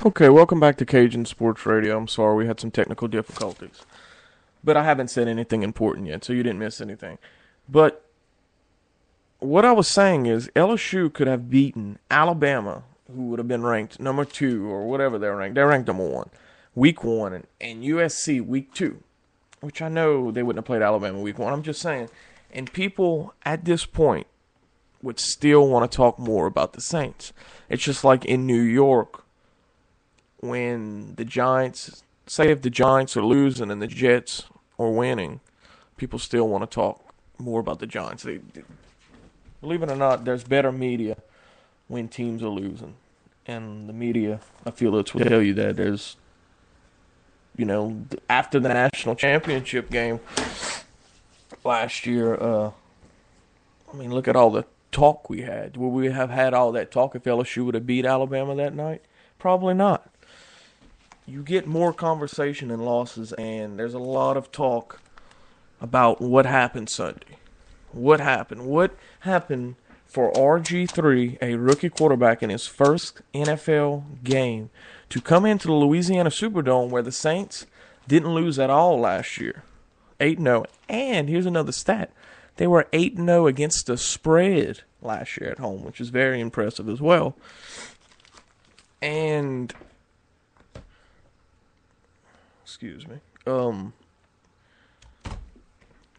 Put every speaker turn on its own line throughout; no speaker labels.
Okay, welcome back to Cajun Sports Radio. I'm sorry we had some technical difficulties. But I haven't said anything important yet, so you didn't miss anything. But what I was saying is LSU could have beaten Alabama, who would have been ranked number 2 or whatever they're ranked. They're ranked number 1, week 1, and USC week 2, which I know they wouldn't have played Alabama week 1. I'm just saying. And people at this point would still want to talk more about the Saints. It's just like in New York, when the Giants, say if the Giants are losing and the Jets are winning, people still want to talk more about the Giants. Believe it or not, there's better media when teams are losing. And the media affiliates will tell you that there's, after the national championship game last year, look at all the talk we had. Would we have had all that talk if LSU would have beat Alabama that night? Probably not. You get more conversation and losses, and there's a lot of talk about what happened Sunday. What happened? What happened for RG3, a rookie quarterback in his first NFL game, to come into the Louisiana Superdome where the Saints didn't lose at all last year? 8-0. And here's another stat. They were 8-0 against the spread last year at home, which is very impressive as well. And excuse me.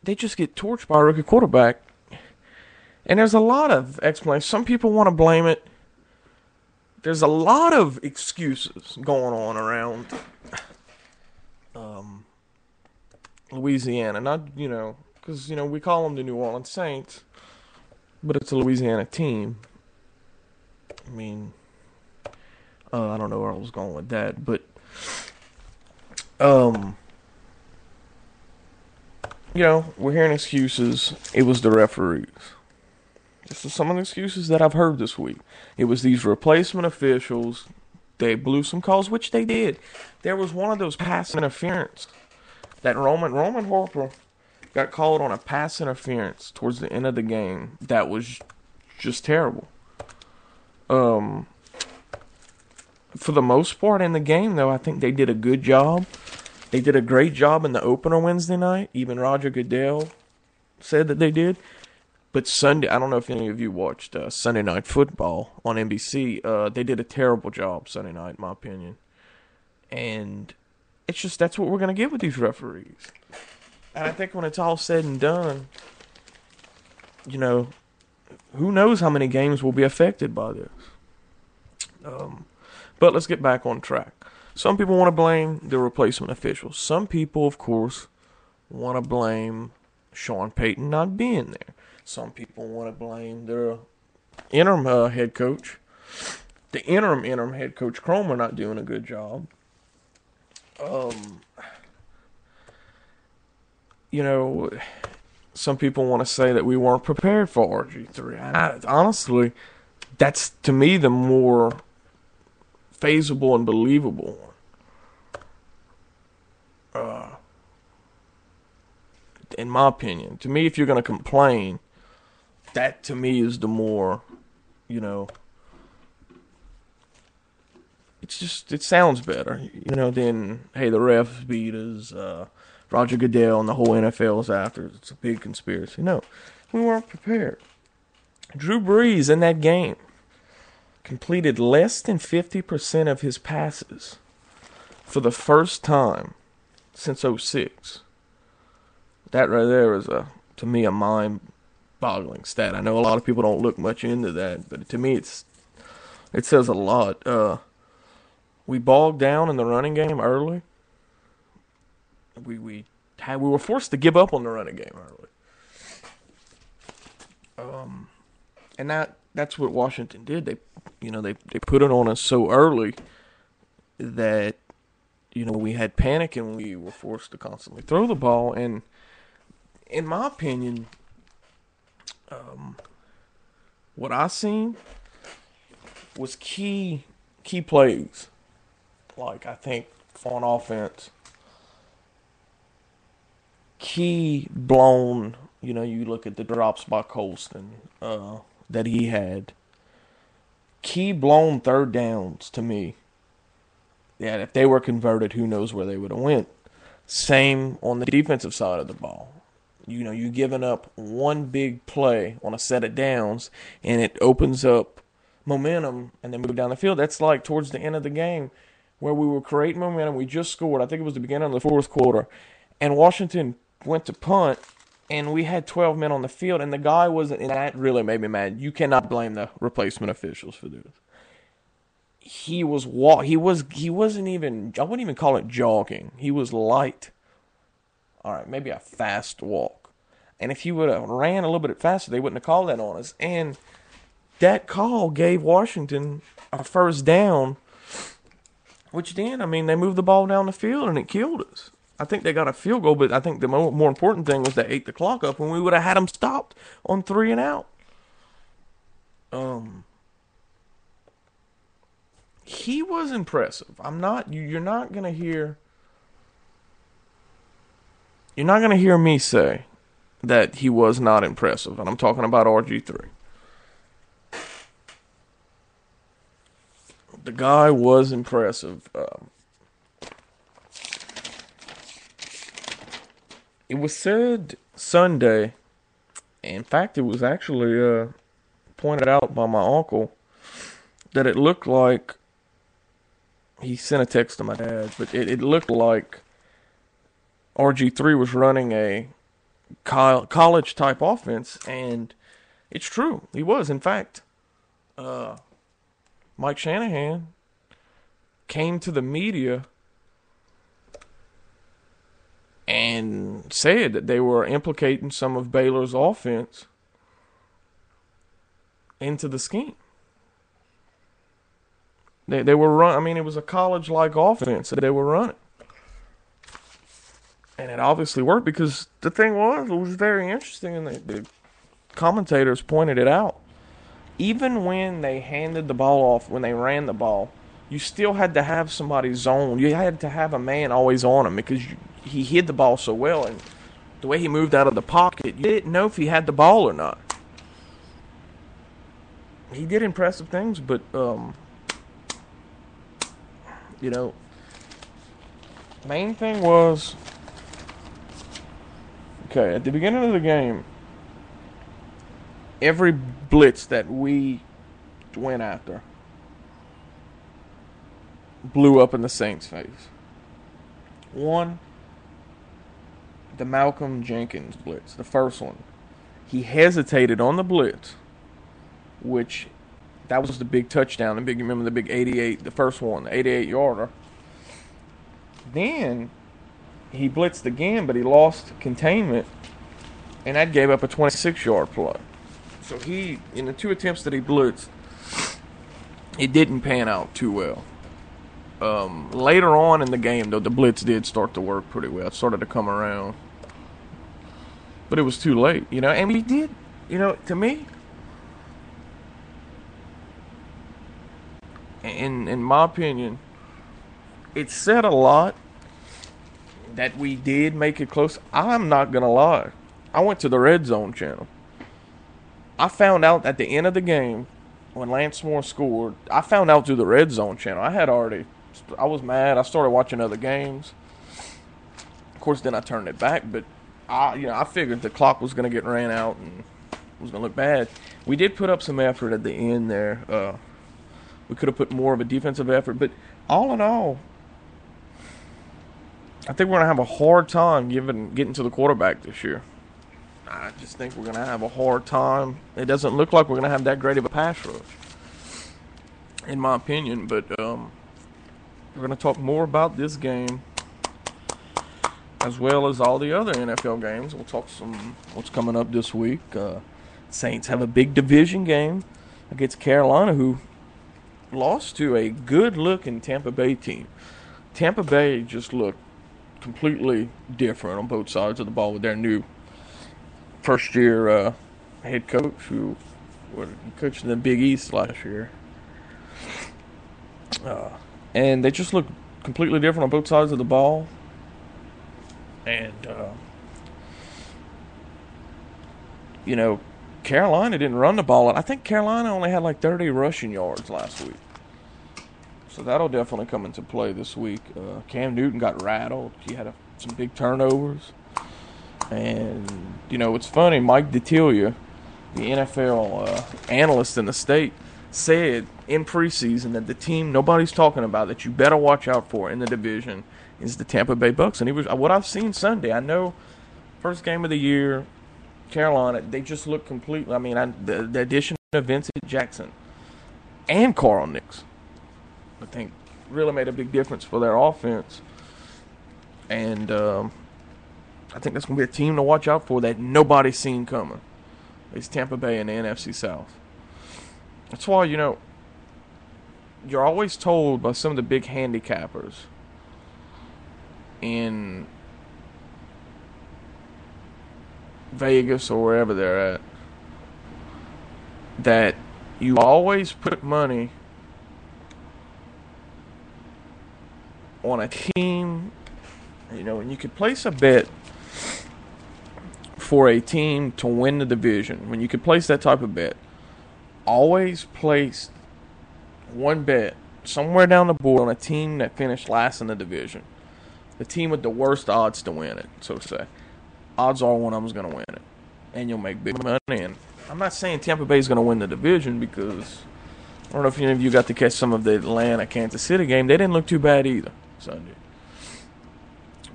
They just get torched by a rookie quarterback. And there's a lot of explanations. Some people want to blame it. There's a lot of excuses going on around Louisiana. Not, because, we call them the New Orleans Saints, but it's a Louisiana team. I don't know where I was going with that, but we're hearing excuses. It was the referees. This is some of the excuses that I've heard this week. It was these replacement officials. They blew some calls, which they did. There was one of those pass interference that Roman Harper got called on a pass interference towards the end of the game. That was just terrible. For the most part in the game, though, I think they did a good job. They did a great job in the opener Wednesday night. Even Roger Goodell said that they did. But Sunday, I don't know if any of you watched Sunday Night Football on NBC. They did a terrible job Sunday night, in my opinion. And it's just, that's what we're going to get with these referees. And I think when it's all said and done, who knows how many games will be affected by this. But let's get back on track. Some people want to blame the replacement officials. Some people, of course, want to blame Sean Payton not being there. Some people want to blame their interim head coach. The interim head coach, Cromer, not doing a good job. Some people want to say that we weren't prepared for RG3. Honestly, that's, to me, the more feasible and believable one. In my opinion. To me, if you're going to complain, that to me is the more, it sounds better, than, hey, the refs beat us, Roger Goodell and the whole NFL's after. It's a big conspiracy. No, we weren't prepared. Drew Brees in that game completed less than 50% of his passes for the first time since 2006. That right there is, to me, a mind-boggling stat. I know a lot of people don't look much into that, but to me it says a lot. We bogged down in the running game early. We were forced to give up on the running game early. And that's what Washington did. They put it on us so early that we had panic and we were forced to constantly throw the ball. And in my opinion, what I seen was key plays. Like, I think on offense, key blown. You look at the drops by Colston that he had. Key blown third downs to me Yeah, if they were converted, who knows where they would have went. Same on the defensive side of the ball. You're giving up one big play on a set of downs, and it opens up momentum, and then move down the field. That's like towards the end of the game where we were creating momentum. We just scored. I think it was the beginning of the fourth quarter, and Washington went to punt, and we had 12 men on the field, and the guy wasn't, and that really made me mad. You cannot blame the replacement officials for this. He wasn't even, I wouldn't even call it jogging. He was light. All right, maybe a fast walk. And if he would have ran a little bit faster, they wouldn't have called that on us. And that call gave Washington a first down, which then, they moved the ball down the field and it killed us. I think they got a field goal, but I think the more important thing was they ate the clock up when we would have had them stopped on 3 and out. He was impressive. You're not going to hear me say that he was not impressive, and I'm talking about RG3. The guy was impressive. It was said Sunday, in fact, it was actually pointed out by my uncle, that it looked like, he sent a text to my dad, but it looked like RG3 was running a college-type offense, and it's true. He was. In fact, Mike Shanahan came to the media and said that they were implicating some of Baylor's offense into the scheme. They were it was a college-like offense that they were running. And it obviously worked, because the thing was, it was very interesting, and the commentators pointed it out. Even when they handed the ball off, when they ran the ball, you still had to have somebody zone. You had to have a man always on him, because he hid the ball so well, and the way he moved out of the pocket, you didn't know if he had the ball or not. He did impressive things, but main thing was, okay, at the beginning of the game, every blitz that we went after blew up in the Saints' face. One, the Malcolm Jenkins blitz, the first one. He hesitated on the blitz, which, that was the big touchdown. Remember the big 88, the first one, the 88-yarder. Then he blitzed again, but he lost containment, and that gave up a 26-yard play. So in the 2 attempts that he blitzed, it didn't pan out too well. Later on in the game, though, the blitz did start to work pretty well. It started to come around. But it was too late, and we did, to me, in my opinion, it said a lot that we did make it close. I'm not going to lie. I went to the Red Zone channel. I found out at the end of the game, when Lance Moore scored, I found out through the Red Zone channel. I was mad. I started watching other games. Of course, then I turned it back, but I figured the clock was going to get ran out and it was going to look bad. We did put up some effort at the end there. We could have put more of a defensive effort, but all in all, I think we're going to have a hard time getting to the quarterback this year. I just think we're going to have a hard time. It doesn't look like we're going to have that great of a pass rush, in my opinion. But we're going to talk more about this game as well as all the other NFL games. We'll talk some what's coming up this week. Saints have a big division game against Carolina, who lost to a good-looking Tampa Bay team. Tampa Bay just looked completely different on both sides of the ball with their new first-year head coach who coached in the Big East last year. And they just looked completely different on both sides of the ball. And, Carolina didn't run the ball. I think Carolina only had like 30 rushing yards last week. So that'll definitely come into play this week. Cam Newton got rattled. He had some big turnovers. And, it's funny. Mike Detillier, the NFL analyst in the state, said in preseason that the team nobody's talking about that you better watch out for in the division is the Tampa Bay Bucks. And what I've seen Sunday, I know first game of the year, Carolina, they just look completely. The addition of Vincent Jackson and Carl Nicks, I think, really made a big difference for their offense. And I think that's going to be a team to watch out for that nobody's seen coming. It's Tampa Bay in the NFC South. That's why, you're always told by some of the big handicappers in Vegas or wherever they're at that you always put money on a team, and you could place a bet for a team to win the division. When you could place that type of bet, always place one bet somewhere down the board on a team that finished last in the division. The team with the worst odds to win it, so to say. Odds are one of them's going to win it. And you'll make big money. And I'm not saying Tampa Bay is going to win the division because I don't know if any of you got to catch some of the Atlanta-Kansas City game. They didn't look too bad either Sunday.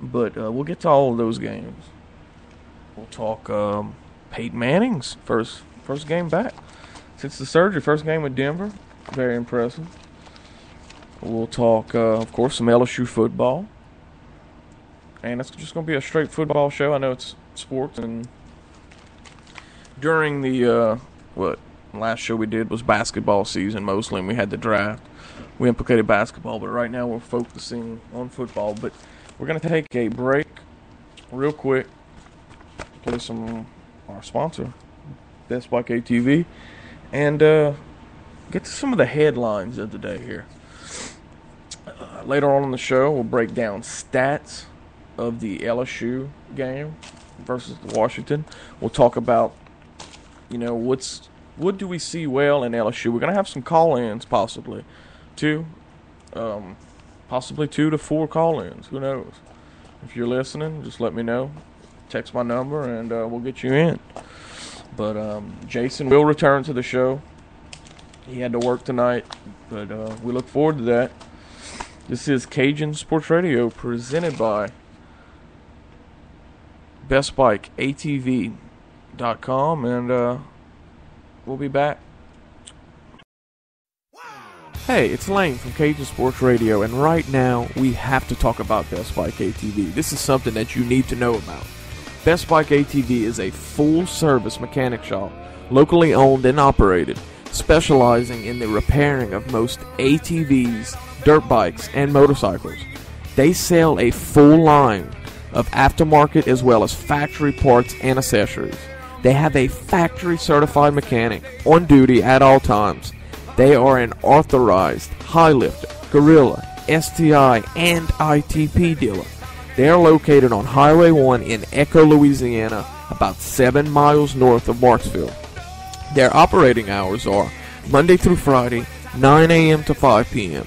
But we'll get to all of those games. We'll talk Peyton Manning's first game back since the surgery. First game with Denver. Very impressive. We'll talk, of course, some LSU football. And it's just going to be a straight football show. I know it's sports. And during the, last show we did was basketball season mostly, and we had the draft. We implicated basketball, but right now we're focusing on football. But we're going to take a break real quick. Play our sponsor, Best Bike ATV, and get to some of the headlines of the day here. Later on in the show, we'll break down stats of the LSU game versus Washington. We'll talk about, what do we see well in LSU. We're going to have some call-ins possibly, possibly 2 to 4 call-ins. Who knows? If you're listening, just let me know. Text my number, and we'll get you in. But Jason will return to the show. He had to work tonight, but we look forward to that. This is Cajun Sports Radio, presented by BestBikeATV.com, and we'll be back. Hey, it's Lane from Cajun Sports Radio, and right now we have to talk about Best Bike ATV. This is something that you need to know about. Best Bike ATV is a full-service mechanic shop, locally owned and operated, specializing in the repairing of most ATVs, dirt bikes, and motorcycles. They sell a full line of aftermarket as well as factory parts and accessories. They have a factory-certified mechanic on duty at all times. They are an authorized high lifter, Gorilla, STI, and ITP dealer. They are located on Highway 1 in Echo, Louisiana, about 7 miles north of Marksville. Their operating hours are Monday through Friday, 9 a.m. to 5 p.m.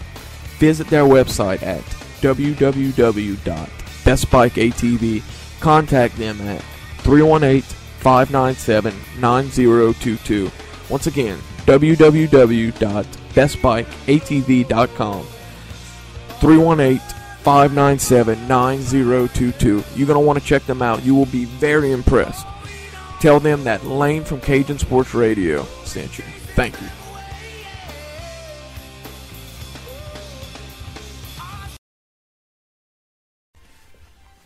Visit their website at www.bestbikeatv. Contact them at 318-597-9022. Once again, www.bestbikeatv.com. 318-597-9022. You're going to want to check them out. You will be very impressed. Tell them that Lane from Cajun Sports Radio sent you. Thank you.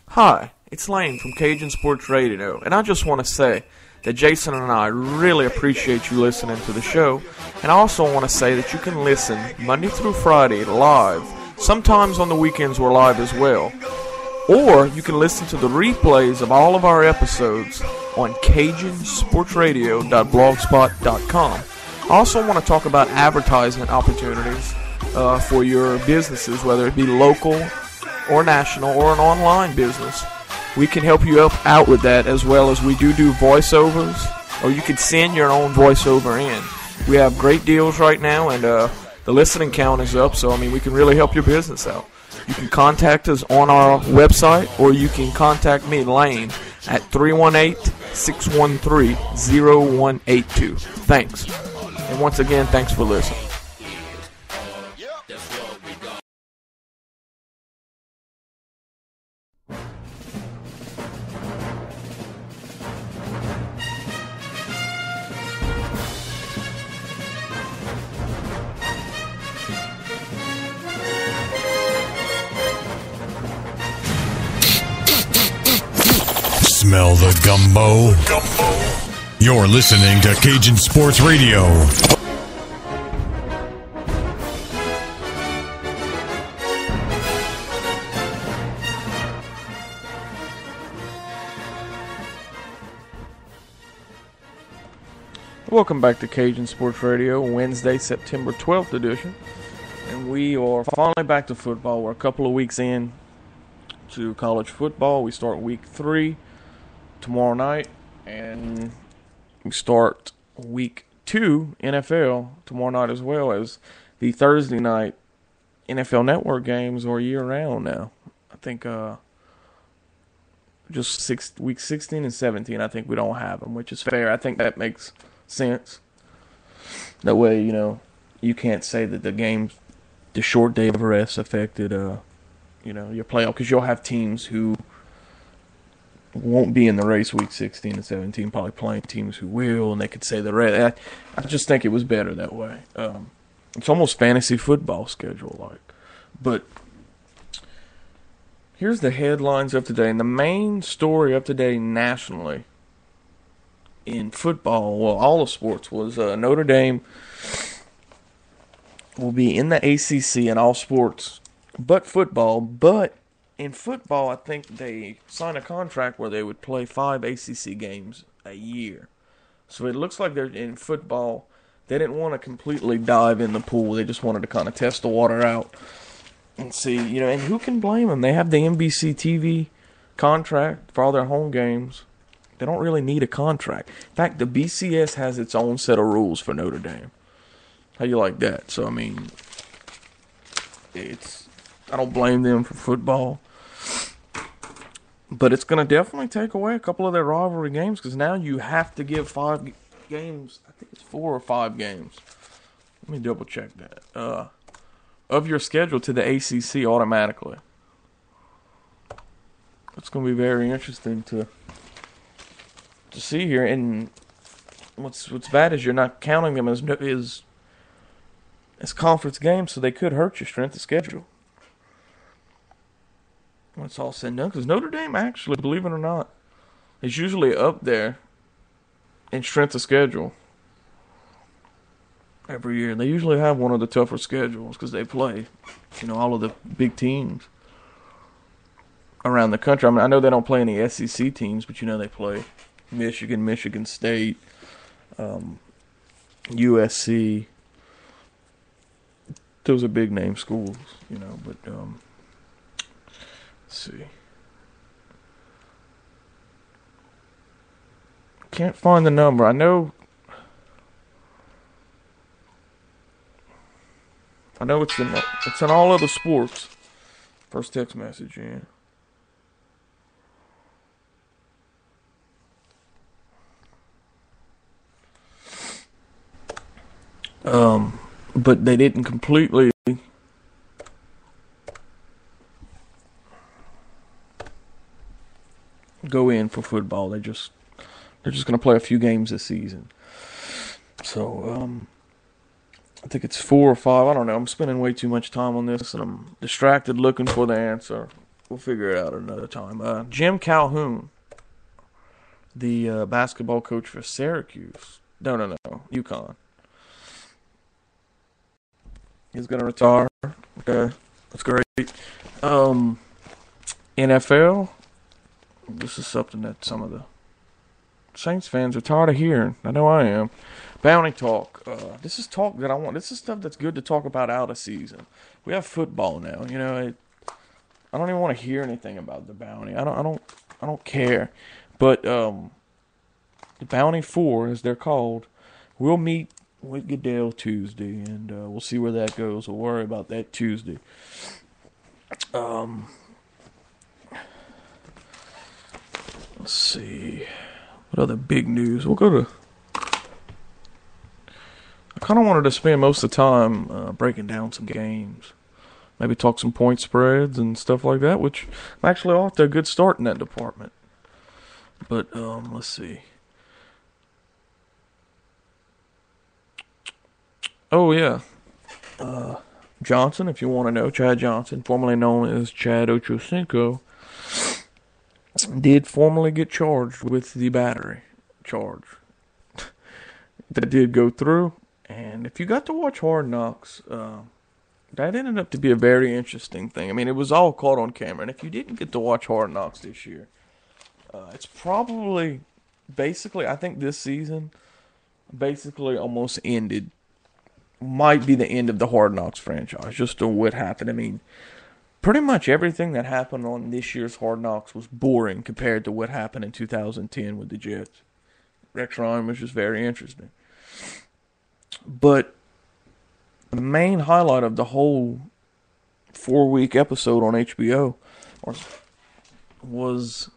Hi, it's Lane from Cajun Sports Radio, and I just want to say that Jason and I really appreciate you listening to the show, and I also want to say that you can listen Monday through Friday live. Sometimes on the weekends we're live as well. Or you can listen to the replays of all of our episodes on CajunSportsRadio.blogspot.com. I also want to talk about advertisement opportunities for your businesses, whether it be local or national or an online business. We can help you out with that, as well as we do voiceovers, or you can send your own voiceover in. We have great deals right now, and
the listening count is up, so, we can really help your business out. You can contact us on our website, or you can contact me, Lane, at 318-613-0182. Thanks. And once again, thanks for listening.
Smell the gumbo? You're listening to Cajun Sports Radio.
Welcome back to Cajun Sports Radio, Wednesday, September 12th edition. And we are finally back to football. We're a couple of weeks in to college football. We start week 3 tomorrow night, and we start week 2 NFL tomorrow night, as well as the Thursday night NFL Network games are year-round now. I think just week 16 and 17, I think we don't have them, which is fair. I think that makes sense. That way, you can't say that the short day of rest affected, your playoff, because you'll have teams who won't be in the race week 16 and 17, probably playing teams who will, and they could say the rest. I just think it was better that way. It's almost fantasy football schedule-like. But here's the headlines of today. And the main story of today nationally in football, well, all of sports, was Notre Dame will be in the ACC in all sports but football. But in football, I think they signed a contract where they would play 5 ACC games a year. So it looks like they're in football. They didn't want to completely dive in the pool. They just wanted to kind of test the water out and see, and who can blame them? They have the NBC TV contract for all their home games. They don't really need a contract. In fact, the BCS has its own set of rules for Notre Dame. How you like that? So, I don't blame them for football. But it's going to definitely take away a couple of their rivalry games, because now you have to give 5 games. I think it's 4 or 5 games. Let me double check that. Of your schedule to the ACC automatically. It's going to be very interesting to see here. And what's bad is you're not counting them as conference games, so they could hurt your strength of schedule when it's all said and done. Because Notre Dame, actually, believe it or not, is usually up there in strength of schedule every year. They usually have one of the tougher schedules because they play, all of the big teams around the country. I know they don't play any SEC teams, but they play Michigan, Michigan State, USC. Those are big name schools, but let's see. Can't find the number. I know it's in all other sports. First text message in. But they didn't completely go in for football. They're just going to play a few games this season. So, I think it's 4 or 5. I don't know. I'm spending way too much time on this, and I'm distracted looking for the answer. We'll figure it out another time. Jim Calhoun, the basketball coach for Syracuse. No, UConn. He's going to retire. Okay, that's great. NFL. This is something that some of the Saints fans are tired of hearing. I know I am. Bounty talk. This is talk that I want. This is stuff that's good to talk about out of season. We have football now. I don't even want to hear anything about the bounty. I don't care. But the Bounty 4, as they're called, will meet with Goodell Tuesday, and we'll see where that goes. We'll worry about that Tuesday. Let's see. What other big news? We'll go to... I kind of wanted to spend most of the time breaking down some games. Maybe talk some point spreads and stuff like that, which I'm actually off to a good start in that department. But, let's see. Oh, yeah. Johnson, if you want to know, Chad Johnson, formerly known as Chad Ochocinco, did formally get charged with the battery charge. That did go through. And if you got to watch Hard Knocks, that ended up to be a very interesting thing. I mean, it was all caught on camera. And if you didn't get to watch Hard Knocks this year, it's probably, basically, I think this season basically almost ended, might be the end of the Hard Knocks franchise, just to what happened. I mean, pretty much everything that happened on this year's Hard Knocks was boring compared to what happened in 2010 with the Jets. Rex Ryan was just very interesting. But the main highlight of the whole 4-week episode on HBO was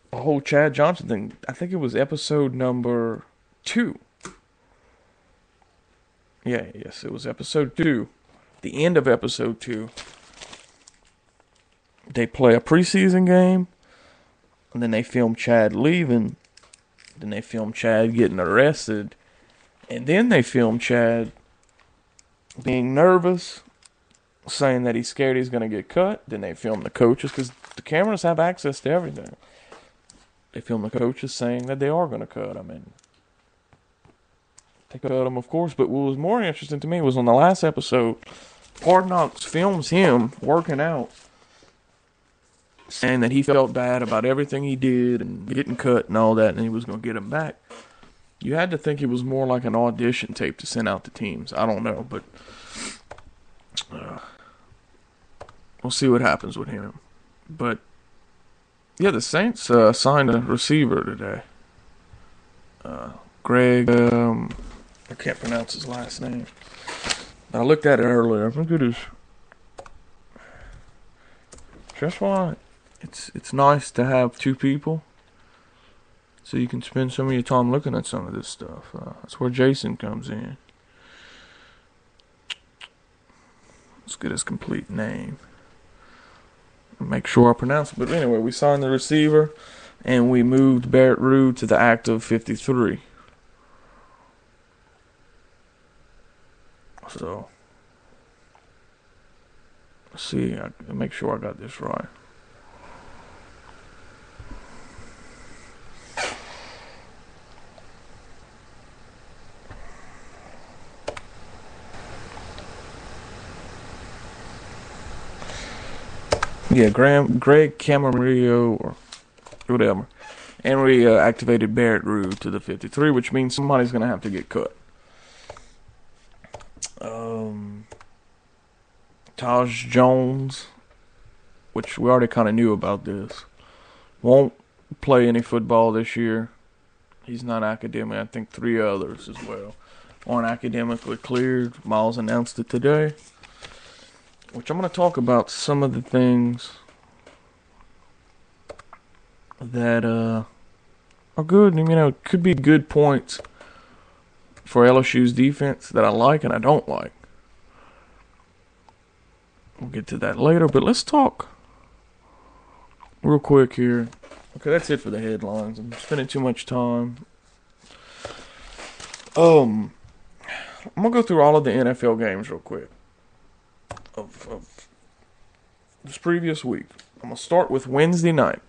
the whole Chad Johnson thing. I think it was episode number 2. Yes, it was episode 2. The end of episode 2. They play a preseason game, and then they film Chad leaving. Then they film Chad getting arrested. And then they film Chad being nervous, saying that he's scared he's going to get cut. Then they film the coaches, because the cameras have access to everything. They film the coaches saying that they are going to cut him. And they cut him, of course. But what was more interesting to me was on the last episode, Hard Knocks films him working out, saying that he felt bad about everything he did and getting cut and all that, and he was going to get him back. You had to think it was more like an audition tape to send out to teams. I don't know, but we'll see what happens with him. But, yeah, the Saints signed a receiver today. Greg, I can't pronounce his last name. I looked at it earlier. I think it is. Just why it's nice to have two people, so you can spend some of your time looking at some of this stuff. That's where Jason comes in. Let's get his complete name. Make sure I pronounce it. But anyway, we signed the receiver, and we moved Barrett Ruud to the active 53. So, let's see. Make sure I got this right. Yeah, Greg Camarillo, or whatever. And we activated Barrett Ruud to the 53, which means somebody's going to have to get cut. Taj Jones, which we already kind of knew about this, won't play any football this year. He's not academic. I think 3 others as well aren't academically cleared. Miles announced it today. Which I'm going to talk about some of the things that are good. You know, could be good points for LSU's defense that I like and I don't like. We'll get to that later, but let's talk real quick here. Okay, that's it for the headlines. I'm spending too much time. I'm going to go through all of the NFL games real quick. Of this previous week. I'm going to start with Wednesday night.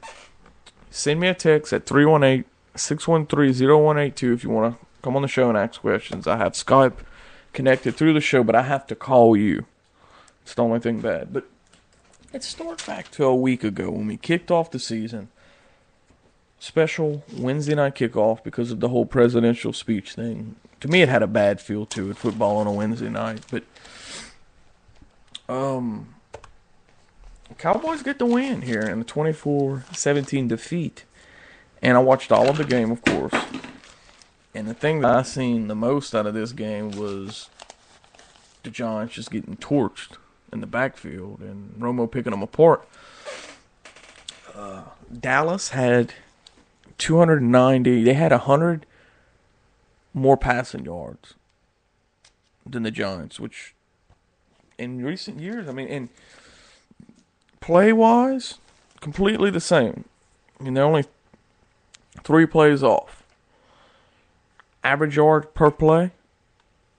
Send me a text at 318-613-0182 if you want to come on the show and ask questions. I have Skype connected through the show, but I have to call you. It's the only thing bad. But let's start back to a week ago when we kicked off the season. Special Wednesday night kickoff because of the whole presidential speech thing. To me, it had a bad feel to it, football on a Wednesday night. But Cowboys get the win here in a 24-17 defeat. And I watched all of the game, of course. And the thing that I seen the most out of this game was the Giants just getting torched in the backfield and Romo picking them apart. Dallas had 290. They had 100 more passing yards than the Giants, which in recent years, I mean, in play-wise, completely the same. I mean, they're only 3 plays off. Average yard per play,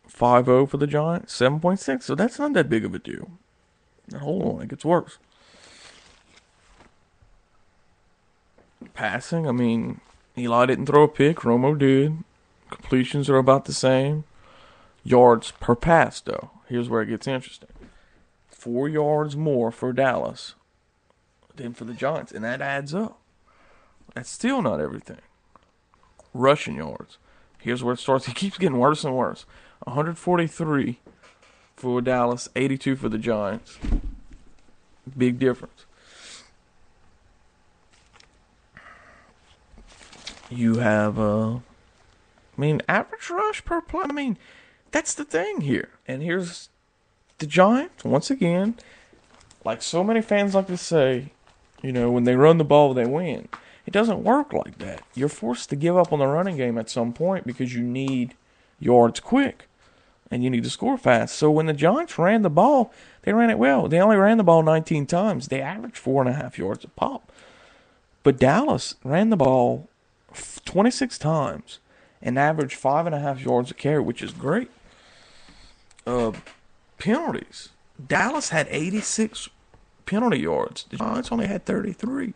5.0 for the Giants, 7.6. So that's not that big of a deal. Now, hold on, it gets worse. Passing, I mean, Eli didn't throw a pick. Romo did. Completions are about the same. Yards per pass, though. Here's where it gets interesting. 4 yards more for Dallas than for the Giants, and that adds up. That's still not everything. Rushing yards. Here's where it starts. It keeps getting worse and worse. 143 for Dallas, 82 for the Giants. Big difference. You have, average rush per play. I mean, that's the thing here. And here's the Giants, once again, like so many fans like to say, when they run the ball, they win. It doesn't work like that. You're forced to give up on the running game at some point because you need yards quick and you need to score fast. So when the Giants ran the ball, they ran it well. They only ran the ball 19 times. They averaged 4.5 yards a pop. But Dallas ran the ball 26 times and averaged 5.5 yards a carry, which is great. Penalties. Dallas had 86 penalty yards. The Giants only had 33.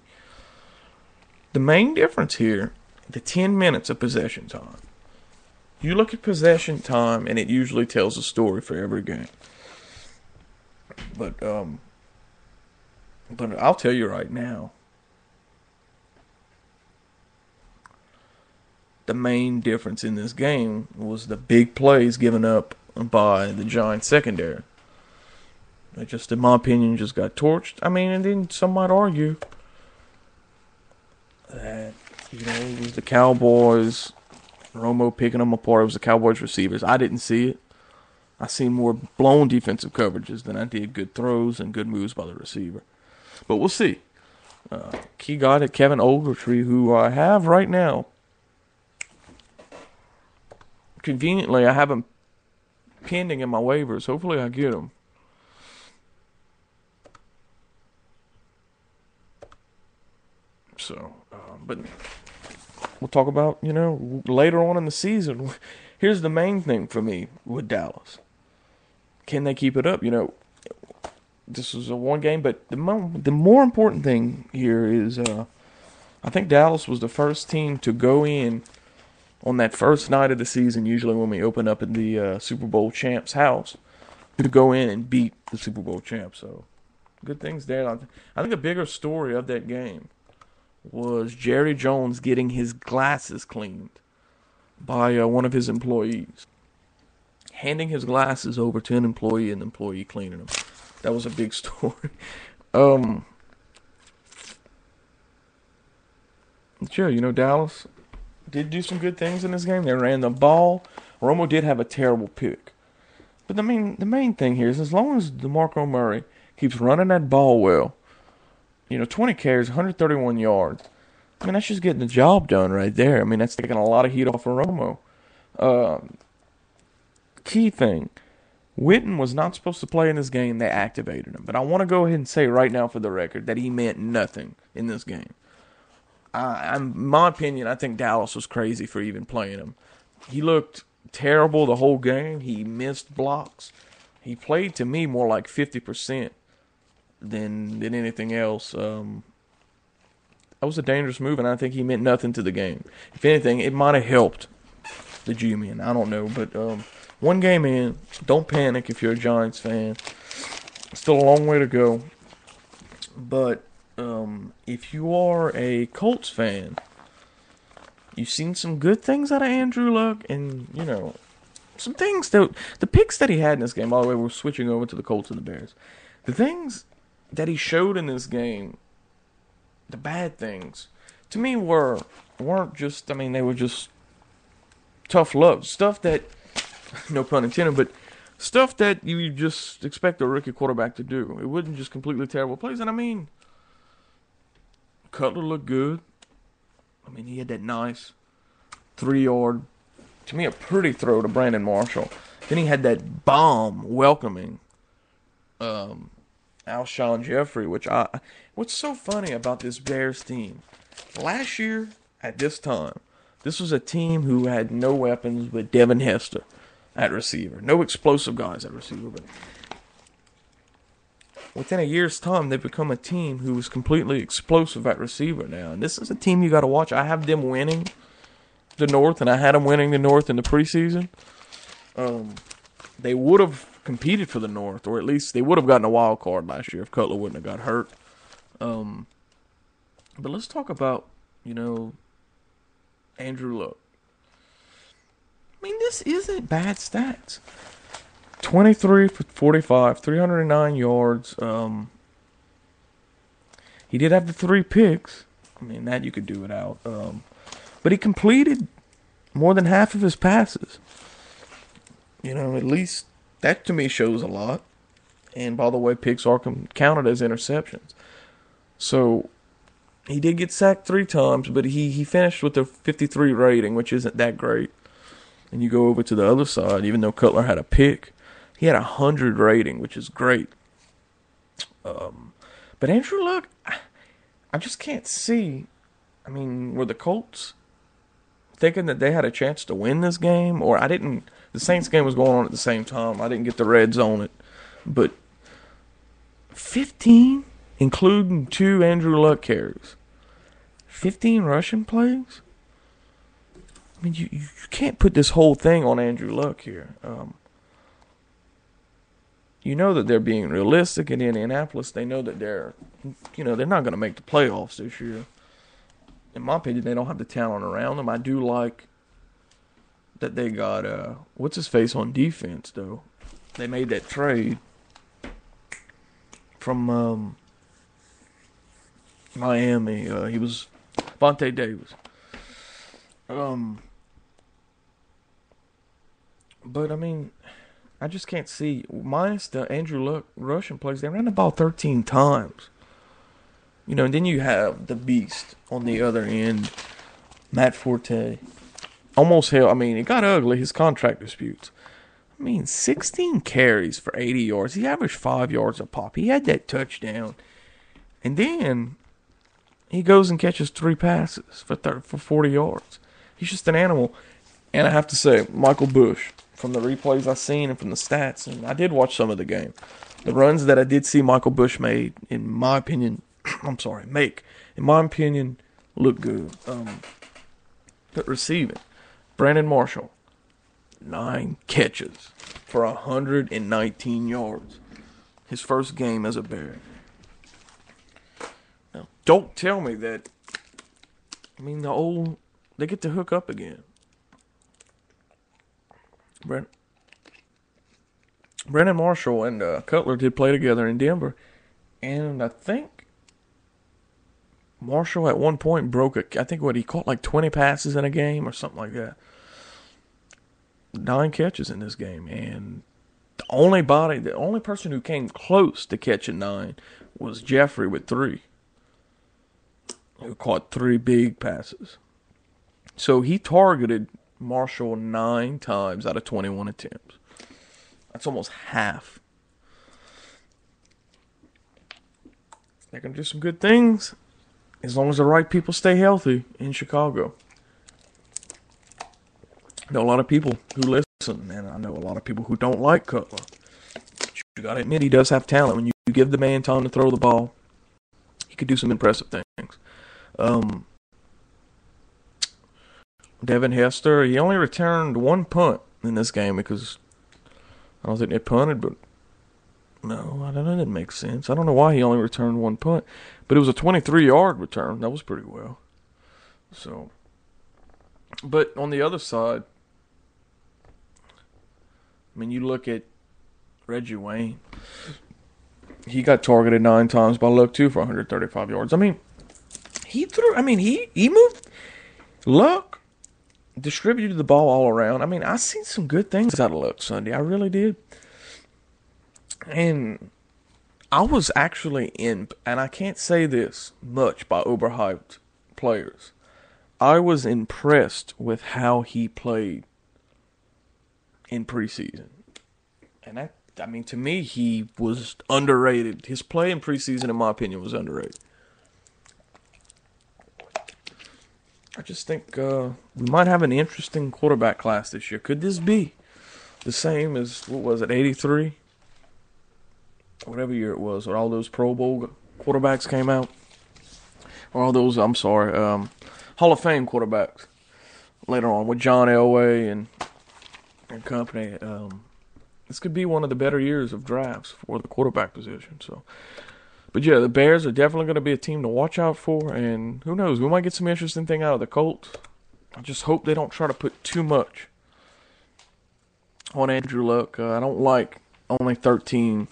The main difference here, the 10 minutes of possession time. You look at possession time, and it usually tells a story for every game. But I'll tell you right now, the main difference in this game was the big plays given up by the Giants secondary. They just, in my opinion, just got torched. I mean, and then some might argue that, it was the Cowboys, Romo picking them apart. It was the Cowboys receivers. I didn't see it. I seen more blown defensive coverages than I did good throws and good moves by the receiver. But we'll see. Key guy at Kevin Ogletree, who I have right now. Conveniently, I have him pending in my waivers. Hopefully I get him. So, but we'll talk about, later on in the season. Here's the main thing for me with Dallas. Can they keep it up? This is a one game, but the more important thing here is I think Dallas was the first team to go in on that first night of the season, usually when we open up in the Super Bowl champ's house, to go in and beat the Super Bowl champ. So, good things there. I think a bigger story of that game was Jerry Jones getting his glasses cleaned by one of his employees. Handing his glasses over to an employee and the employee cleaning them. That was a big story. Sure, Dallas did do some good things in this game. They ran the ball. Romo did have a terrible pick. But the main thing here is as long as DeMarco Murray keeps running that ball well, 20 carries, 131 yards. I mean, that's just getting the job done right there. I mean, that's taking a lot of heat off of Romo. Key thing, Witten was not supposed to play in this game. They activated him. But I want to go ahead and say right now for the record that he meant nothing in this game. In my opinion, I think Dallas was crazy for even playing him. He looked terrible the whole game. He missed blocks. He played, to me, more like 50% than anything else. That was a dangerous move, and I think he meant nothing to the game. If anything, it might have helped the G-Men. I don't know, but one game in, don't panic if you're a Giants fan. Still a long way to go. But if you are a Colts fan, you've seen some good things out of Andrew Luck, and, some things that the picks that he had in this game. By the way, we're switching over to the Colts and the Bears. The things that he showed in this game, the bad things, to me weren't just, they were just tough love. Stuff that, no pun intended, but stuff that you just expect a rookie quarterback to do. It wasn't just completely terrible plays. And I mean, Cutler looked good. I mean, he had that nice 3-yard, to me, a pretty throw to Brandon Marshall. Then he had that bomb welcoming Alshon Jeffrey, what's so funny about this Bears team, last year at this time, this was a team who had no weapons but Devin Hester at receiver. No explosive guys at receiver. But within a year's time, they've become a team who is completely explosive at receiver now. And this is a team you got to watch. I have them winning the North, and I had them winning the North in the preseason. They would have competed for the North, or at least they would have gotten a wild card last year if Cutler wouldn't have got hurt. But let's talk about, Andrew Luck. I mean, this isn't bad stats. 23 for 45, 309 yards. He did have the 3 picks. I mean, that you could do without. But he completed more than half of his passes. At least that to me shows a lot. And by the way, picks are counted as interceptions. So he did get sacked 3 times, but he finished with a 53 rating, which isn't that great. And you go over to the other side, even though Cutler had a pick, he had a 100 rating, which is great. But Andrew Luck, I just can't see. I mean, were the Colts thinking that they had a chance to win this game? Or the Saints game was going on at the same time. I didn't get the Reds on it. But 15, including 2 Andrew Luck carries. 15 rushing plays? I mean, you can't put this whole thing on Andrew Luck here. You know that they're being realistic in Indianapolis. They know that they're not going to make the playoffs this year. In my opinion, they don't have the talent around them. I do like that they got, what's his face on defense, though. They made that trade from Miami. He was Vontae Davis. But, I mean, I just can't see. Minus the Andrew Luck rushing plays, they ran the ball 13 times. And then you have the beast on the other end, Matt Forte. Almost hell. I mean, it got ugly, his contract disputes. I mean, 16 carries for 80 yards. He averaged 5 yards a pop. He had that touchdown. And then he goes and catches 3 passes for 40 yards. He's just an animal. And I have to say, Michael Bush, from the replays I've seen and from the stats, and I did watch some of the game, the runs that I did see Michael Bush made, in my opinion, look good. But receiving, Brandon Marshall, 9 catches for 119 yards. His first game as a Bear. Now, don't tell me that, they get to hook up again. Brandon Marshall and Cutler did play together in Denver. And I think Marshall at one point he caught like 20 passes in a game or something like that. 9 catches in this game. And the only person who came close to catching 9 was Jeffrey with 3. Who caught 3 big passes. So he targeted Marshall 9 times out of 21 attempts. That's almost half. They can do some good things as long as the right people stay healthy in Chicago. I know a lot of people who listen, and I know a lot of people who don't like Cutler. But you got to admit, he does have talent. When you give the man time to throw the ball, he could do some impressive things. Devin Hester, he only returned 1 punt in this game because I don't think they punted, but no, I don't know, that makes sense. I don't know why he only returned 1 punt, but it was a 23-yard return. That was pretty well. So, but on the other side, you look at Reggie Wayne. He got targeted 9 times by Luck too for 135 yards. He moved. Luck distributed the ball all around. I mean, I seen some good things out of Luck Sunday. I really did. And I was actually and I can't say this much by overhyped players. I was impressed with how he played in preseason. And to me, he was underrated. His play in preseason, in my opinion, was underrated. I just think we might have an interesting quarterback class this year. Could this be the same as, 83? Whatever year it was, when all those Pro Bowl quarterbacks came out. Or all those, Hall of Fame quarterbacks later on with John Elway and company. This could be one of the better years of drafts for the quarterback position. So, but yeah, the Bears are definitely going to be a team to watch out for, and who knows, we might get some interesting thing out of the Colts. I just hope they don't try to put too much on Andrew Luck. I don't like only 13,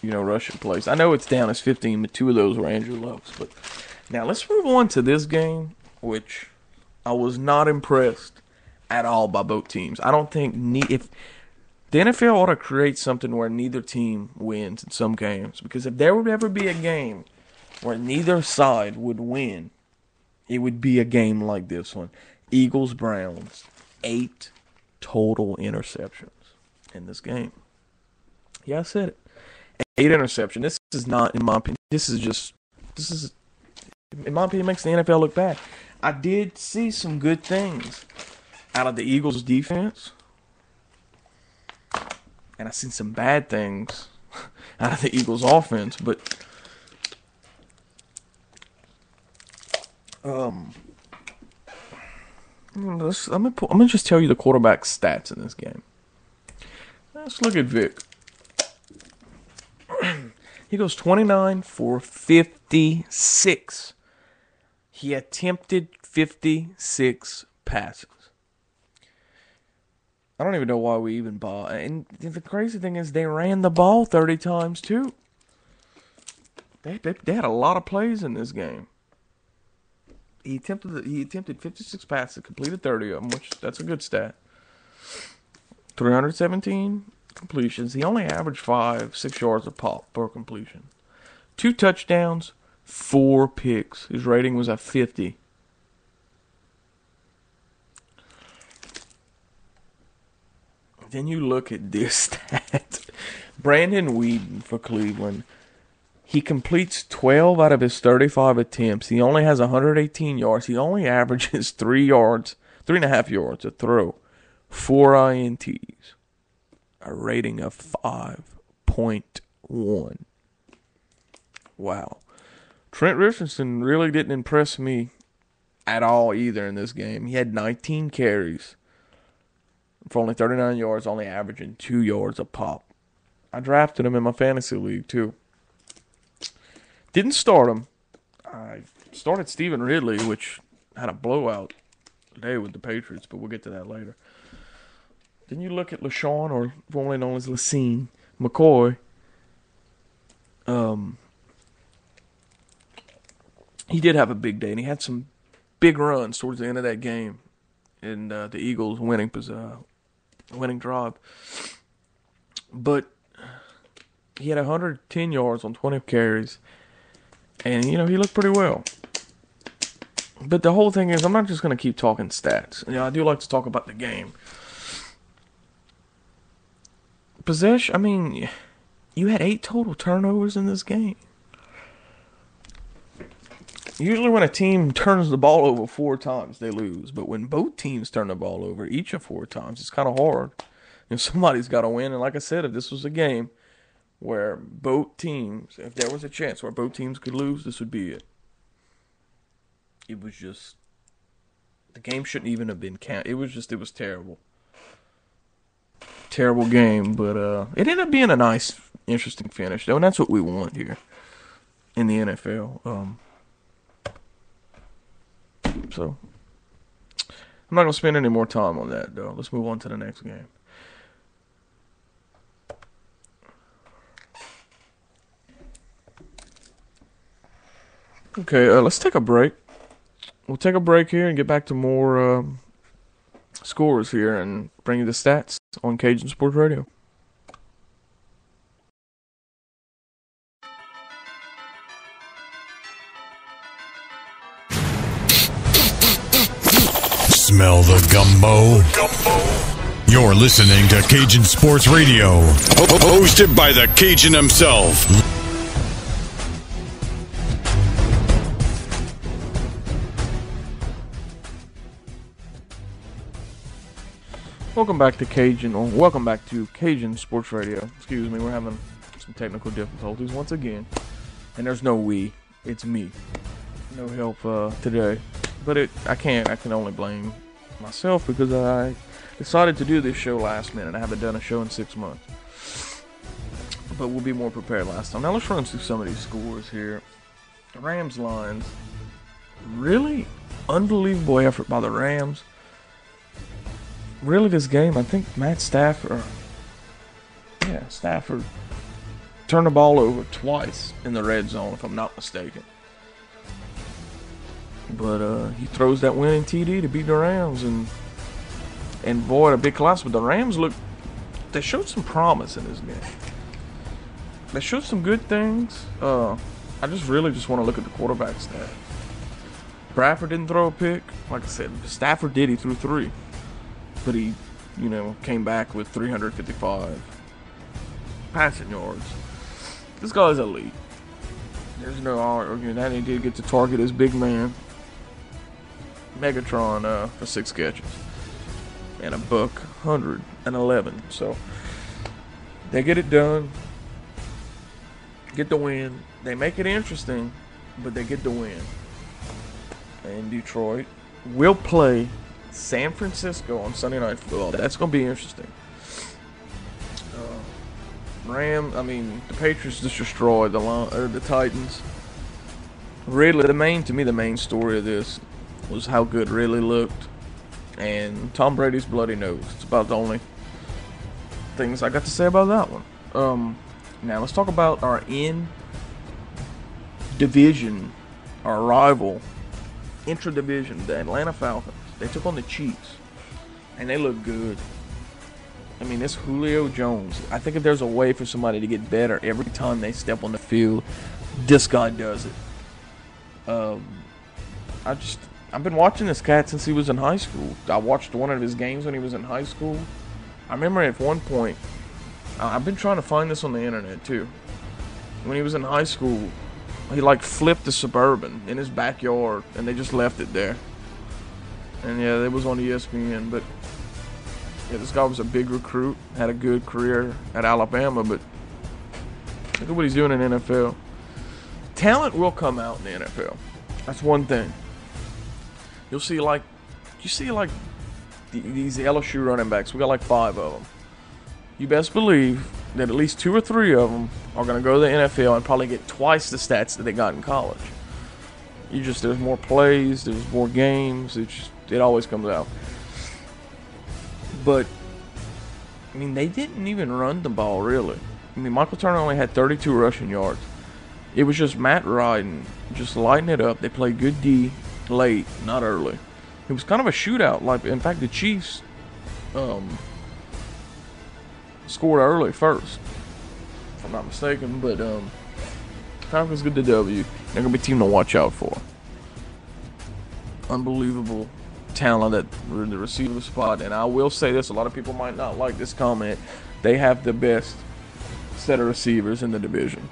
rushing plays. I know it's down as 15, but 2 of those were Andrew Luck's. But now let's move on to this game, which I was not impressed at all by both teams. I don't think if the NFL ought to create something where neither team wins in some games, because if there would ever be a game where neither side would win, it would be a game like this one. Eagles-Browns, 8 total interceptions in this game. Yeah, I said it. 8 interceptions. This is not, in my opinion, in my opinion, makes the NFL look bad. I did see some good things out of the Eagles' defense, and I seen some bad things out of the Eagles' offense. But I'm gonna just tell you the quarterback stats in this game. Let's look at Vic. He goes 29 for 56. He attempted 56 passes. I don't even know why we even bought. And the crazy thing is they ran the ball 30 times too. They had a lot of plays in this game. He attempted 56 passes, completed 30 of them, which that's a good stat. 317 completions. He only averaged 5-6 yards a pop per completion. 2 touchdowns, 4 picks. His rating was at 50. Then you look at this stat. Brandon Whedon for Cleveland. He completes 12 out of his 35 attempts. He only has 118 yards. He only averages 3.5 yards a throw. 4 INTs. A rating of 5.1. Wow. Trent Richardson really didn't impress me at all either in this game. He had 19 carries for only 39 yards, only averaging 2 yards a pop. I drafted him in my fantasy league too. Didn't start him. I started Stephen Ridley, which had a blowout today with the Patriots, but we'll get to that later. Then you look at LaShawn, or formerly known as LaSine McCoy. He did have a big day, and he had some big runs towards the end of that game in the Eagles' winning drive. But he had 110 yards on 20 carries, and, he looked pretty well. But the whole thing is, I'm not just going to keep talking stats. I do like to talk about the game. Possession, you had 8 total turnovers in this game. Usually when a team turns the ball over 4 times, they lose. But when both teams turn the ball over each of 4 times, it's kind of hard. Somebody's got to win. And like I said, if this was a game where both teams, if there was a chance where both teams could lose, this would be it. It was just, the game shouldn't even have been counted. It was terrible. Terrible game, but it ended up being a nice, interesting finish, though, and that's what we want here in the NFL. So, I'm not going to spend any more time on that, though. Let's move on to the next game. Okay, let's take a break. We'll take a break here and get back to more scores here and bring you the stats on Cajun Sports Radio.
Smell the gumbo. You're listening to Cajun Sports Radio, hosted by the Cajun himself.
Welcome back to Cajun Sports Radio. Excuse me, we're having some technical difficulties once again. And there's no we, it's me. No help today. But I can only blame myself because I decided to do this show last minute. I haven't done a show in 6 months. But we'll be more prepared last time. Now let's run through some of these scores here. The Rams lines. Really unbelievable effort by the Rams. Really, this game, I think Stafford turned the ball over twice in the red zone, if I'm not mistaken. But he throws that winning TD to beat the Rams and avoid a big collapse. But the Rams they showed some promise in this game. They showed some good things. I just want to look at the quarterback stats. Bradford didn't throw a pick. Like I said, Stafford did. He threw 3. But he, came back with 355 passing yards. This guy's elite. There's no arguing that. He did get to target his big man, Megatron, for 6 catches and $111. So they get it done, get the win. They make it interesting, but they get the win. And Detroit will play San Francisco on Sunday Night Football. That's going to be interesting. The Patriots just destroyed the Titans. Ridley, the main story of this was how good Ridley looked, and Tom Brady's bloody nose. It's about the only things I got to say about that one. Now let's talk about our division, our rival, intra-division, the Atlanta Falcons. They took on the Chiefs, and they look good. I mean, this Julio Jones, I think if there's a way for somebody to get better every time they step on the field, this guy does it. I've been watching this cat since he was in high school. I watched one of his games when he was in high school. I remember at one point, I've been trying to find this on the internet too. When he was in high school, he flipped the Suburban in his backyard, and they just left it there. And yeah, it was on ESPN, but yeah, this guy was a big recruit, had a good career at Alabama, but look at what he's doing in the NFL. Talent will come out in the NFL. That's one thing. You see these LSU running backs. We got 5 of them. You best believe that at least 2 or 3 of them are going to go to the NFL and probably get twice the stats that they got in college. There's more plays, there's more games. It always comes out. But they didn't even run the ball really. Michael Turner only had 32 rushing yards. It was just Matt Ryan just lighting it up. They played good D late, not early. It was kind of a shootout. In fact, the Chiefs scored early first, if I'm not mistaken. But Falcons get the W. They're gonna be a team to watch out for. Unbelievable talent at the receiver spot. And I will say this: a lot of people might not like this comment. They have the best set of receivers in the division.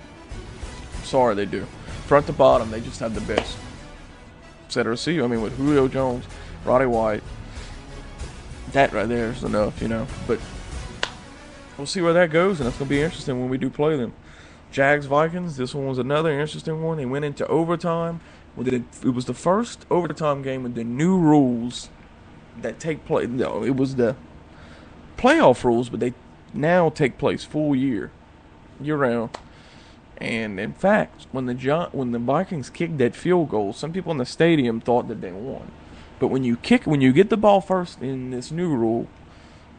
Sorry, they do. Front to bottom, they just have the best set of receivers. With Julio Jones, Roddy White, that right there is enough, But we'll see where that goes, and it's going to be interesting when we do play them. Jags-Vikings, this one was another interesting one. They went into overtime. It was the first overtime game with the new rules that take place. No, it was the playoff rules, but they now take place full year-round. And in fact, when the Vikings kicked that field goal, some people in the stadium thought that they won. But when you get the ball first in this new rule,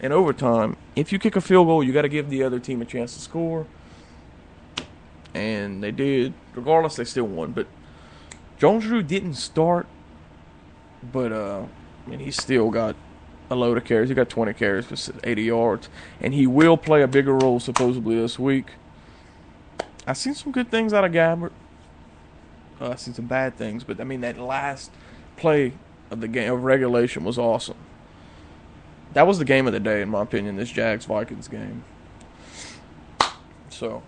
in overtime, if you kick a field goal, you got to give the other team a chance to score. And they did. Regardless, they still won. But Jones-Drew didn't start, but he still got a load of carries. He got 20 carries for 80 yards. And he will play a bigger role supposedly this week. I've seen some good things out of Gabbert. I've seen some bad things. But, I mean, that last play of the game of regulation was awesome. That was the game of the day, in my opinion, this Jags-Vikings game. So,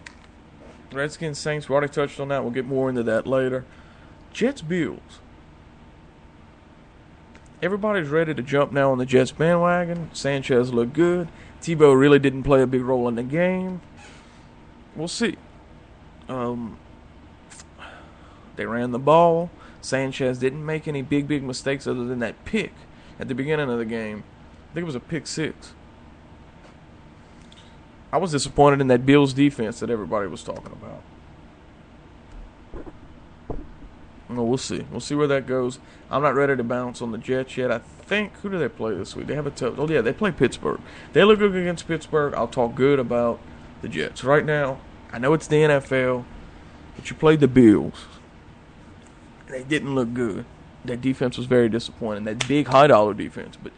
Redskins-Saints, we already touched on that. We'll get more into that later. Jets-Bills. Everybody's ready to jump now on the Jets bandwagon. Sanchez looked good. Tebow really didn't play a big role in the game. We'll see. They ran the ball. Sanchez didn't make any big mistakes other than that pick at the beginning of the game. I think it was a pick 6. I was disappointed in that Bills defense that everybody was talking about. Well, we'll see. We'll see where that goes. I'm not ready to bounce on the Jets yet. I think, who do they play this week? They have a tough. Oh, yeah, they play Pittsburgh. They look good against Pittsburgh. I'll talk good about the Jets. Right now, I know it's the NFL, but you played the Bills. They didn't look good. That defense was very disappointing. That big high-dollar defense. But,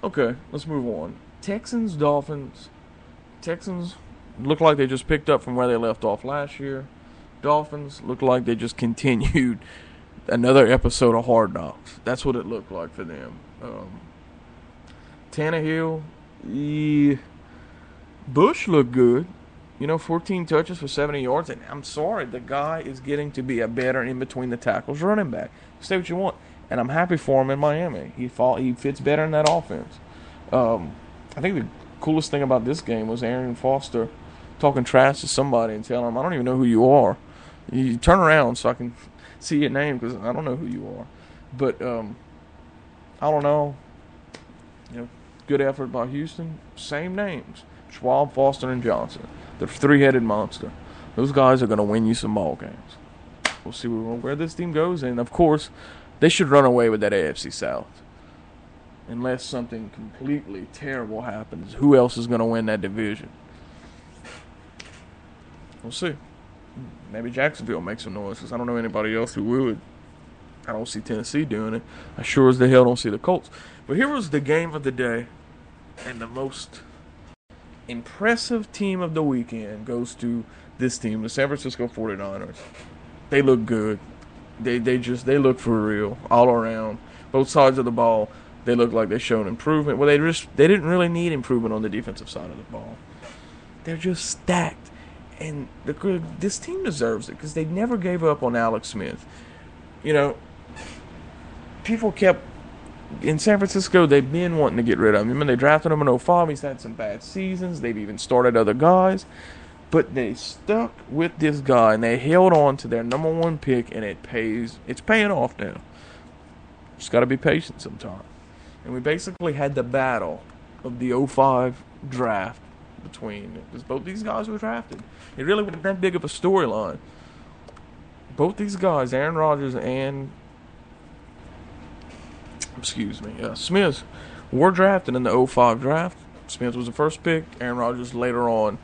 okay, let's move on. Texans, Dolphins. Texans look like they just picked up from where they left off last year. Dolphins look like they just continued another episode of Hard Knocks. That's what it looked like for them. Tannehill, Bush looked good. 14 touches for 70 yards. And I'm sorry, the guy is getting to be a better in-between-the-tackles running back. Say what you want. And I'm happy for him in Miami. He fits better in that offense. I think the coolest thing about this game was Aaron Foster talking trash to somebody and telling him, I don't even know who you are. You turn around so I can see your name because I don't know who you are. But, I don't know. Good effort by Houston. Same names. Schwab, Foster, and Johnson. The three-headed monster. Those guys are going to win you some ball games. We'll see where this team goes. And, of course, they should run away with that AFC South. Unless something completely terrible happens. Who else is going to win that division? We'll see. Maybe Jacksonville makes some noise because I don't know anybody else who would. I don't see Tennessee doing it. I sure as the hell don't see the Colts. But here was the game of the day. And the most impressive team of the weekend goes to this team, the San Francisco 49ers. They look good. They look for real all around. Both sides of the ball, they look like they showed improvement. Well, they didn't really need improvement on the defensive side of the ball. They're just stacked. And this team deserves it because they never gave up on Alex Smith. People kept, in San Francisco, they've been wanting to get rid of him. I mean, they drafted him in 2005. He's had some bad seasons. They've even started other guys. But they stuck with this guy, and they held on to their number 1 pick, and it pays. It's paying off now. Just got to be patient sometimes. And we basically had the battle of the 2005 draft because both these guys were drafted. It really wasn't that big of a storyline. Both these guys, Aaron Rodgers and Smith, were drafted in the 2005 draft. Smith was the first pick. Aaron Rodgers later on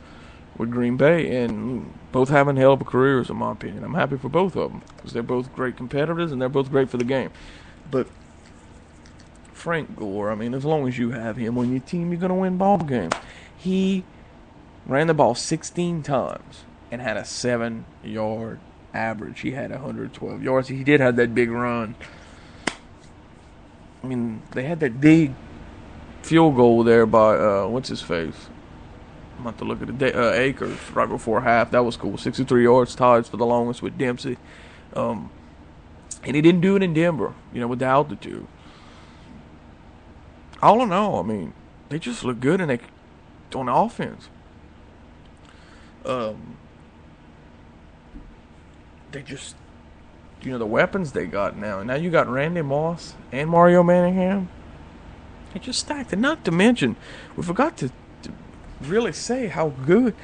with Green Bay, and both having hell of a careers in my opinion. I'm happy for both of them because they're both great competitors and they're both great for the game. But Frank Gore, I mean, as long as you have him on your team, you're going to win ball games. He ran the ball 16 times and had a 7-yard average. He had 112 yards. He did have that big run. I mean, they had that big field goal there by, what's his face? I'm about to look at it. Akers right before half. That was cool. 63 yards, tied for the longest with Dempsey. And he didn't do it in Denver, with the altitude. All in all, I mean, they just look good and on the offense. They just, the weapons they got now. Now you got Randy Moss and Mario Manningham. They just stacked. And not to mention, we forgot to really say how good.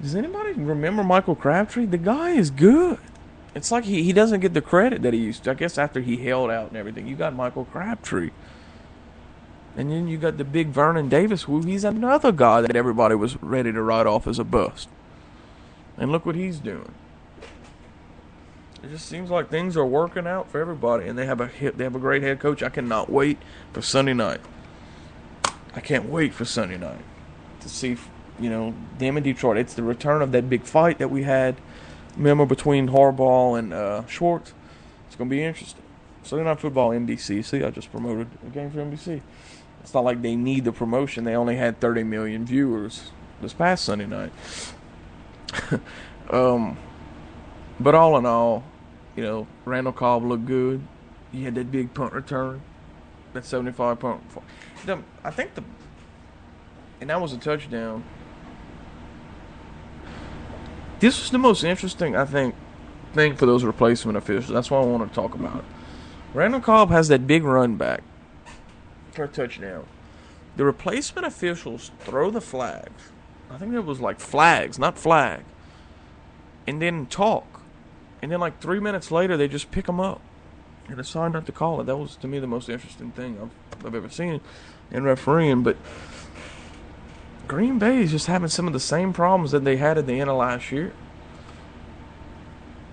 Does anybody remember Michael Crabtree? The guy is good. It's like he doesn't get the credit that he used to. I guess after he held out and everything, you got Michael Crabtree. And then you got the big Vernon Davis, who he's another guy that everybody was ready to write off as a bust. And look what he's doing. It just seems like things are working out for everybody, and they have a great head coach. I cannot wait for Sunday night. I can't wait for Sunday night to see, them in Detroit. It's the return of that big fight that we had, remember, between Harbaugh and Schwartz. It's going to be interesting. Sunday Night Football, NBC. See, I just promoted a game for NBC. It's not like they need the promotion. They only had 30 million viewers this past Sunday night. But all in all, Randall Cobb looked good. He had that big punt return, that 75 punt. I think and that was a touchdown. This was the most interesting, I think, thing for those replacement officials. That's why I want to talk about it. Randall Cobb has that big run back for a touchdown. The replacement officials throw the flags. I think it was like flags, not flag. And then talk. And then like 3 minutes later, they just pick them up and decide not to call it. That was, to me, the most interesting thing I've ever seen in refereeing. But Green Bay is just having some of the same problems that they had at the end of last year.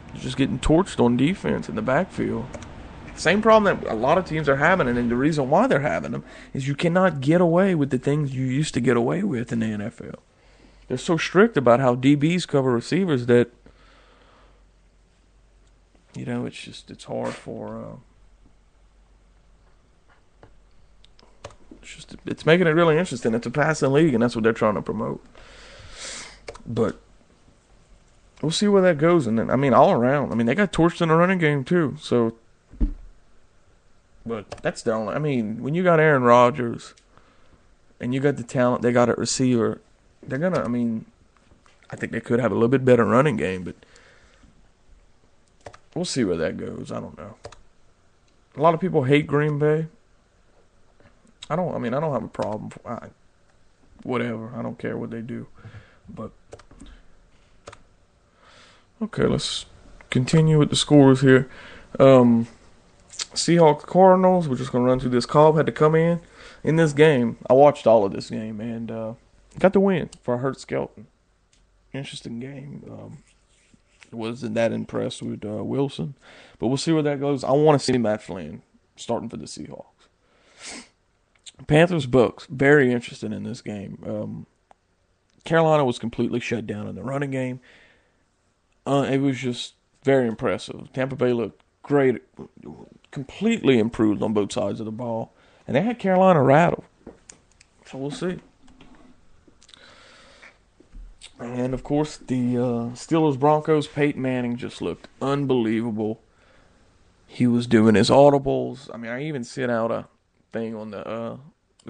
They're just getting torched on defense in the backfield. Same problem that a lot of teams are having, and the reason why they're having them is you cannot get away with the things you used to get away with in the NFL. They're so strict about how DBs cover receivers that, it's hard for, it's making it really interesting. It's a passing league, and that's what they're trying to promote. But we'll see where that goes. And then, all around, they got torched in the running game too, so. But that's the only. When you got Aaron Rodgers and you got the talent they got at receiver, they're going to, I think they could have a little bit better running game, but we'll see where that goes. I don't know. A lot of people hate Green Bay. I don't have a problem. Whatever. I don't care what they do. But, okay, let's continue with the scores here. Seahawks Cardinals. We're just going to run through this. Cobb had to come in this game. I watched all of this game and got the win for a hurt Skelton. Interesting game. Wasn't that impressed with Wilson, but we'll see where that goes. I want to see Matt Flynn starting for the Seahawks. Panthers Bucks. Very interested in this game. Carolina was completely shut down in the running game. It was just very impressive. Tampa Bay looked great, completely improved on both sides of the ball, and they had Carolina rattled. So we'll see. And of course, the Steelers Broncos. Peyton Manning just looked unbelievable. He was doing his audibles. I even sent out a thing on the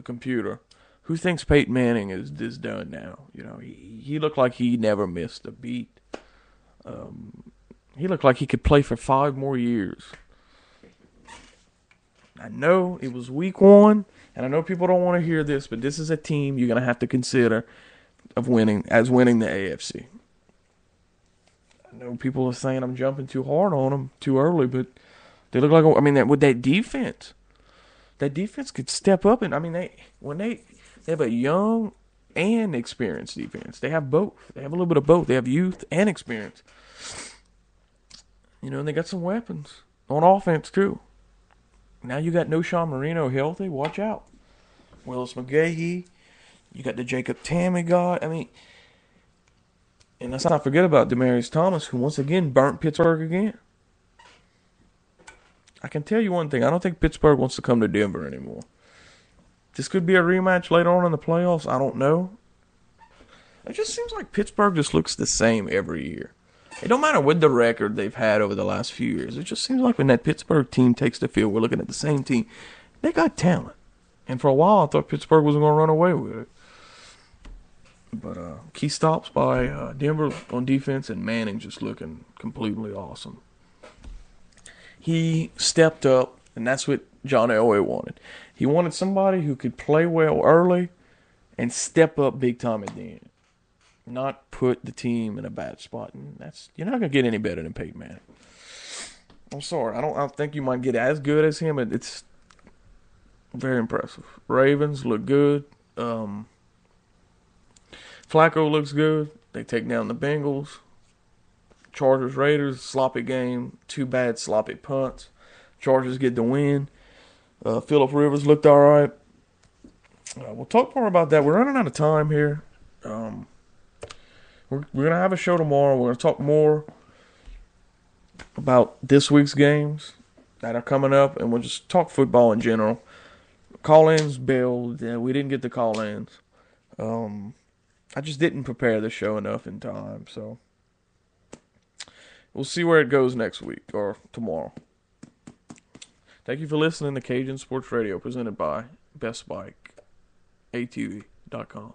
computer. Who thinks Peyton Manning is done now? He looked like he never missed a beat. He looked like he could play for 5 more years. I know it was week 1, and I know people don't want to hear this, but this is a team you're going to have to consider winning the AFC. I know people are saying I'm jumping too hard on them too early, but they look like, with that defense could step up, and they have a young and experienced defense. They have both. They have a little bit of both. They have youth and experience. And they got some weapons on offense too. Now you got Noshawn Marino healthy. Watch out. Willis McGahee. You got the Jacob Tamme guy. And let's not forget about Demaryius Thomas, who once again burnt Pittsburgh again. I can tell you one thing. I don't think Pittsburgh wants to come to Denver anymore. This could be a rematch later on in the playoffs. I don't know. It just seems like Pittsburgh just looks the same every year. It don't matter what the record they've had over the last few years. It just seems like when that Pittsburgh team takes the field, we're looking at the same team. They got talent. And for a while, I thought Pittsburgh was going to run away with it. But key stops by Denver on defense, and Manning just looking completely awesome. He stepped up, and that's what John Elway wanted. He wanted somebody who could play well early and step up big time at the end. Not put the team in a bad spot. And you're not going to get any better than Peyton Manning. I'm sorry. I don't think you might get as good as him. It's very impressive. Ravens look good. Flacco looks good. They take down the Bengals. Chargers Raiders, sloppy game, 2 bad sloppy punts. Chargers get the win. Phillip Rivers looked all right. We'll talk more about that. We're running out of time here. We're going to have a show tomorrow. We're going to talk more about this week's games that are coming up, and we'll just talk football in general. Call-ins bailed. Yeah, we didn't get the call-ins. I just didn't prepare the show enough in time, so we'll see where it goes next week or tomorrow. Thank you for listening to Cajun Sports Radio, presented by Best Bike, ATV.com.